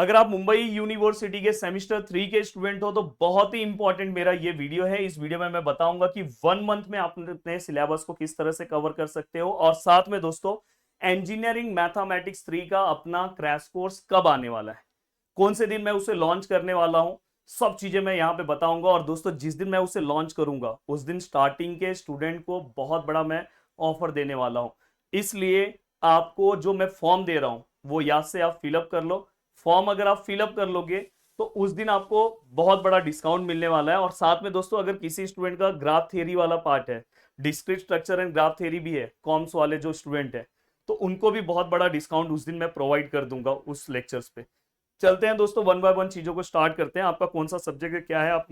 अगर आप मुंबई यूनिवर्सिटी के सेमेस्टर 3 के स्टूडेंट हो तो बहुत ही इंपॉर्टेंट मेरा ये वीडियो है। इस वीडियो में मैं बताऊंगा कि 1 मंथ में आप अपने सिलेबस को किस तरह से कवर कर सकते हो, और साथ में दोस्तों इंजीनियरिंग मैथमेटिक्स 3 का अपना क्रैश कोर्स कब आने वाला है, कौन से दिन मैं उसे लॉन्च करने वाला हूं, सब चीजें मैं यहाँ पे बताऊंगा। और दोस्तों जिस दिन मैं उसे लॉन्च करूंगा उस दिन स्टार्टिंग के स्टूडेंट को बहुत बड़ा मैं ऑफर देने वाला हूं। इसलिए आपको जो मैं फॉर्म दे रहा हूं वो याद से आप फिलअप कर लो। फॉर्म अगर आप फिलअप कर लोगे तो उस दिन आपको बहुत बड़ा डिस्काउंट मिलने वाला है। और साथ में दोस्तों अगर किसी स्टूडेंट का ग्राफ थ्योरी वाला पार्ट है, discrete structure and graph theory भी है, कॉम्स वाले जो स्टूडेंट है, तो उनको भी बहुत बड़ा डिस्काउंट उस दिन मैं प्रोवाइड कर दूंगा उस लेक्चर्स पे। चलते हैं दोस्तों, वन बाय वन चीजों को स्टार्ट करते हैं। आपका कौन सा सब्जेक्ट है, क्या है, आप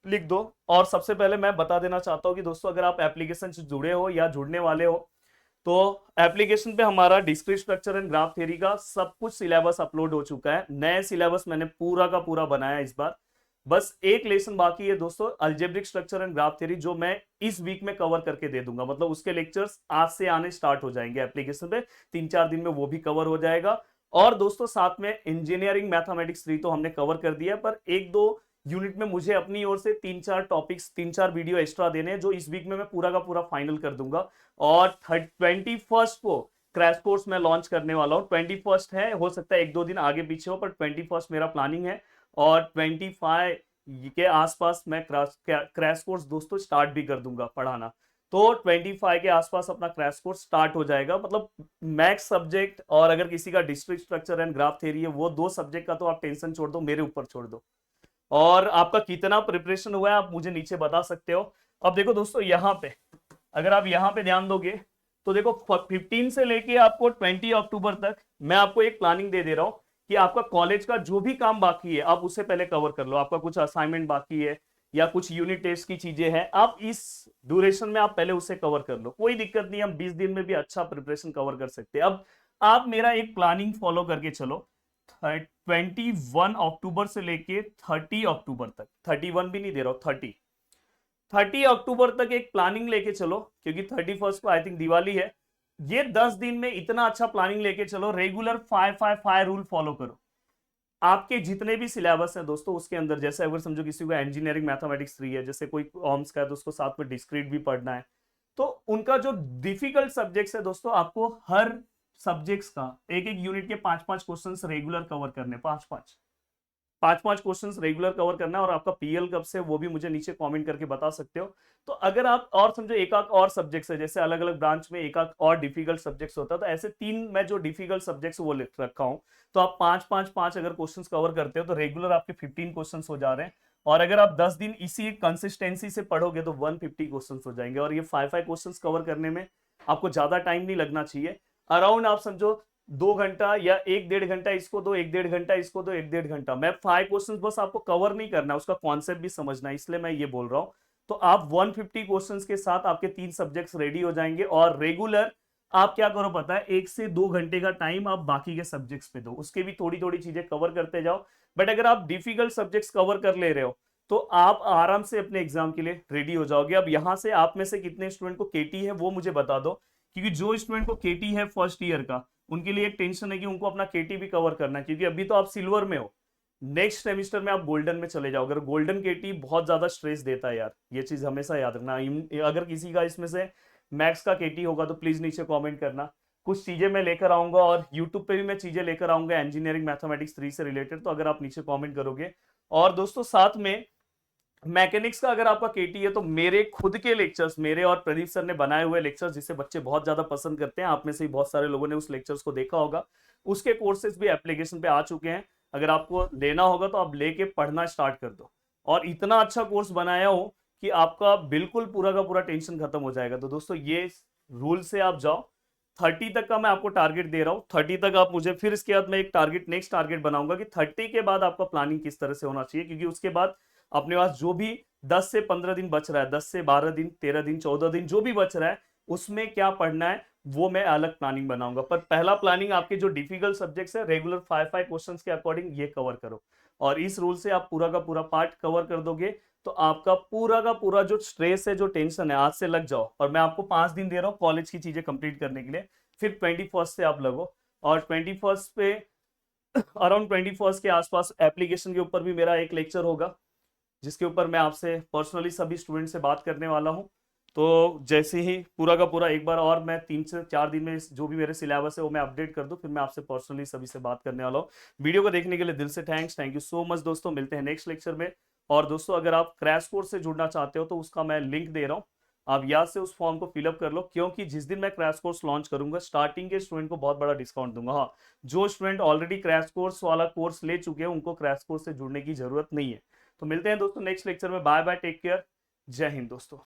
लिख दो। और सबसे पहले मैं बता देना चाहता हूं कि दोस्तों अगर आप एप्लीकेशन से जुड़े हो या जुड़ने वाले हो तो एप्लीकेशन पे हमारा discrete structure and graph theory का सब कुछ सिलेबस अपलोड हो चुका है। नए सिलेबस मैंने पूरा का पूरा बनाया इस बार। बस एक लेसन बाकी है दोस्तों, algebraic structure and graph theory, जो मैं इस वीक में कवर करके दे दूंगा। मतलब उसके लेक्चर्स आज से आने स्टार्ट हो जाएंगे एप्लीकेशन पे, 3-4 दिन में वो भी कवर हो जाएगा। और दोस्तों साथ में इंजीनियरिंग मैथमेटिक्स 3 तो हमने कवर कर दिया, पर एक दो यूनिट में मुझे अपनी ओर से 3-4 टॉपिक्स, 3-4 वीडियो एक्स्ट्रा देने हैं, जो इस वीक में मैं पूरा का पूरा फाइनल कर दूंगा। और 21st को क्रैश कोर्स में लॉन्च करने वाला हूँ। 21st है, हो सकता है 1-2 दिन आगे पीछे हो, पर 21st मेरा प्लानिंग है। और 25 के आसपास मैं क्रैश कोर्स दोस्तों स्टार्ट भी कर दूंगा पढ़ाना। तो 25 के आसपास अपना क्रैश कोर्स स्टार्ट हो जाएगा। मतलब मैथ्स सब्जेक्ट और अगर किसी का district structure and graph theory है, वो दो सब्जेक्ट का तो आप टेंशन छोड़ दो, मेरे ऊपर छोड़ दो। और आपका कितना प्रिपरेशन हुआ है आप मुझे नीचे बता सकते हो। अब देखो दोस्तों, यहाँ पे अगर आप यहाँ पे ध्यान दोगे तो देखो 15 से लेके आपको 20 अक्टूबर तक मैं आपको एक प्लानिंग दे रहा हूं कि आपका कॉलेज का जो भी काम बाकी है आप उसे पहले कवर कर लो। आपका कुछ असाइनमेंट बाकी है या कुछ यूनिट टेस्ट की चीजें हैं, आप इस ड्यूरेशन में आप पहले उसे कवर कर लो, कोई दिक्कत नहीं। हम 20 दिन में भी अच्छा प्रिपरेशन कवर कर सकते हैं। अब आप मेरा एक प्लानिंग फॉलो करके चलो। 21 अक्टूबर से लेके 30 अक्टूबर तक, 31 भी नहीं दे रहा हूं, 30 अक्टूबर तक एक प्लानिंग लेके चलो, क्योंकि 31st को आई थिंक दिवाली है। ये 10 दिन में इतना अच्छा प्लानिंग लेके चलो, रेगुलर 5-5-5 रूल फॉलो करो। आपके जितने भी सिलेबस है दोस्तों उसके अंदर, जैसे अगर समझो किसी को इंजीनियरिंग मैथमेटिक्स 3 है, जैसे कोई ऑर्म्स का है तो उसको साथ में डिस्क्रीट भी पढ़ना है, तो उनका जो डिफिकल्ट सब्जेक्ट्स है दोस्तों, आपको हर सब्जेक्ट्स का एक एक यूनिट के 5-5 क्वेश्चंस रेगुलर कवर करने, 5-5 क्वेश्चंस रेगुलर कवर करना है। और आपका पीएल कब से वो भी मुझे नीचे कमेंट करके बता सकते हो। तो अगर आप और समझो एक आध और सब्जेक्ट्स है, जैसे अलग अलग ब्रांच में एक आध और डिफिकल्ट सब्जेक्ट्स होता है, तो ऐसे 3 मैं जो डिफिकल्ट सब्जेक्ट्स वो लिख रखा हूं। तो आप 5-5-5 अगर क्वेश्चंस कवर करते हो तो रेगुलर आपके 15 क्वेश्चंस हो जा रहे हैं। और अगर आप 10 दिन इसी कंसिस्टेंसी से पढ़ोगे तो 150 क्वेश्चंस हो जाएंगे। और ये 5-5 क्वेश्चंस कवर करने में आपको ज्यादा टाइम नहीं लगना चाहिए। अराउंड आप समझो 2 घंटा या 1-1.5 घंटा इसको दो, 1-1.5 घंटा इसको दो, 1-1.5 घंटा। मैं 5 क्वेश्चंस बस आपको कवर नहीं करना, उसका कॉन्सेप्ट भी समझना है, इसलिए मैं ये बोल रहा हूं। तो आप 150 क्वेश्चंस के साथ आपके 3 सब्जेक्ट्स रेडी हो जाएंगे। और रेगुलर आप क्या करो पता है, 1 से 2 घंटे का टाइम आप बाकी के सब्जेक्ट्स पे दो, उसके भी थोड़ी थोड़ी चीजें कवर करते जाओ। बट अगर आप डिफिकल्ट सब्जेक्ट्स कवर कर ले रहे हो तो आप आराम से अपने एग्जाम के लिए रेडी हो जाओगे। अब यहां से आप में से कितने स्टूडेंट को केटी है वो मुझे बता दो, क्योंकि जो स्टूडेंट को केटी है फर्स्ट ईयर का, उनके लिए एक टेंशन है कि उनको अपना केटी भी कवर करना है, क्योंकि अभी तो आप सिल्वर में हो, नेक्स्ट सेमिस्टर में आप गोल्डन में चले जाओ। अगर गोल्डन केटी बहुत ज्यादा स्ट्रेस देता है यार, ये चीज हमेशा याद रखना। अगर किसी का इसमें से मैक्स का केटी होगा तो प्लीज नीचे कमेंट करना। कुछ चीजें मैं लेकर आऊंगा और यूट्यूब पे भी मैं चीजें लेकर आऊंगा इंजीनियरिंग मैथमेटिक्स 3 से रिलेटेड, तो अगर आप नीचे कमेंट करोगे। और दोस्तों साथ में मैकेनिक्स का अगर आपका केटी है तो मेरे खुद के लेक्चर्स, मेरे और प्रदीप सर ने बनाए हुए लेक्चर्स जिसे बच्चे बहुत ज्यादा पसंद करते हैं, आप में से ही बहुत सारे लोगों ने उस लेक्चर्स को देखा होगा, उसके कोर्सेज भी एप्लीकेशन पे आ चुके हैं। अगर आपको लेना होगा तो आप लेके पढ़ना स्टार्ट कर दो। और इतना अच्छा कोर्स बनाया हो कि आपका बिल्कुल पूरा का पूरा टेंशन खत्म हो जाएगा। तो दोस्तों ये रूल से आप जाओ। 30 तक का मैं आपको टारगेट दे रहा हूँ, 30 तक आप मुझे, फिर इसके बाद मैं एक टारगेट, नेक्स्ट टारगेट बनाऊंगा कि 30 के बाद आपका प्लानिंग किस तरह से होना चाहिए, क्योंकि उसके बाद अपने पास जो भी 10 से 15 दिन बच रहा है, 10 से 12 दिन, 13 दिन, 14 दिन जो भी बच रहा है, उसमें क्या पढ़ना है वो मैं अलग प्लानिंग बनाऊंगा। पर पहला प्लानिंग आपके जो डिफिकल्ट सब्जेक्ट्स है, रेगुलर 5-5 क्वेश्चंस के अकॉर्डिंग ये कवर करो। और इस रूल से आप पूरा का पूरा पार्ट कवर कर दोगे तो आपका पूरा का पूरा जो स्ट्रेस है, जो टेंशन है, आज से लग जाओ। और मैं आपको 5 दिन दे रहा हूँ कॉलेज की चीजें कंप्लीट करने के लिए, फिर 21st से आप लगो। और 21st पे अराउंड 21 के आसपास एप्लीकेशन के ऊपर भी मेरा एक लेक्चर होगा, जिसके ऊपर मैं आपसे पर्सनली सभी स्टूडेंट से बात करने वाला हूँ। तो जैसे ही पूरा का पूरा एक बार और मैं 3 से 4 दिन में जो भी मेरे सिलेबस है वो मैं अपडेट कर दूं, फिर मैं आपसे पर्सनली सभी से बात करने वाला हूँ। वीडियो को देखने के लिए दिल से थैंक यू सो मच दोस्तों। मिलते हैं नेक्स्ट लेक्चर में। और दोस्तों अगर आप क्रैश कोर्स से जुड़ना चाहते हो तो उसका मैं लिंक दे रहा हूँ, आप याद से उस फॉर्म को फिलअप कर लो, क्योंकि जिस दिन मैं क्रैश कोर्स लॉन्च करूंगा स्टार्टिंग के स्टूडेंट को बहुत बड़ा डिस्काउंट दूंगा। हाँ, जो स्टूडेंट ऑलरेडी क्रैश कोर्स वाला कोर्स ले चुके हैं उनको क्रैश कोर्स से जुड़ने की जरूरत नहीं है। तो मिलते हैं दोस्तों नेक्स्ट लेक्चर में। बाय बाय, टेक केयर, जय हिंद दोस्तों।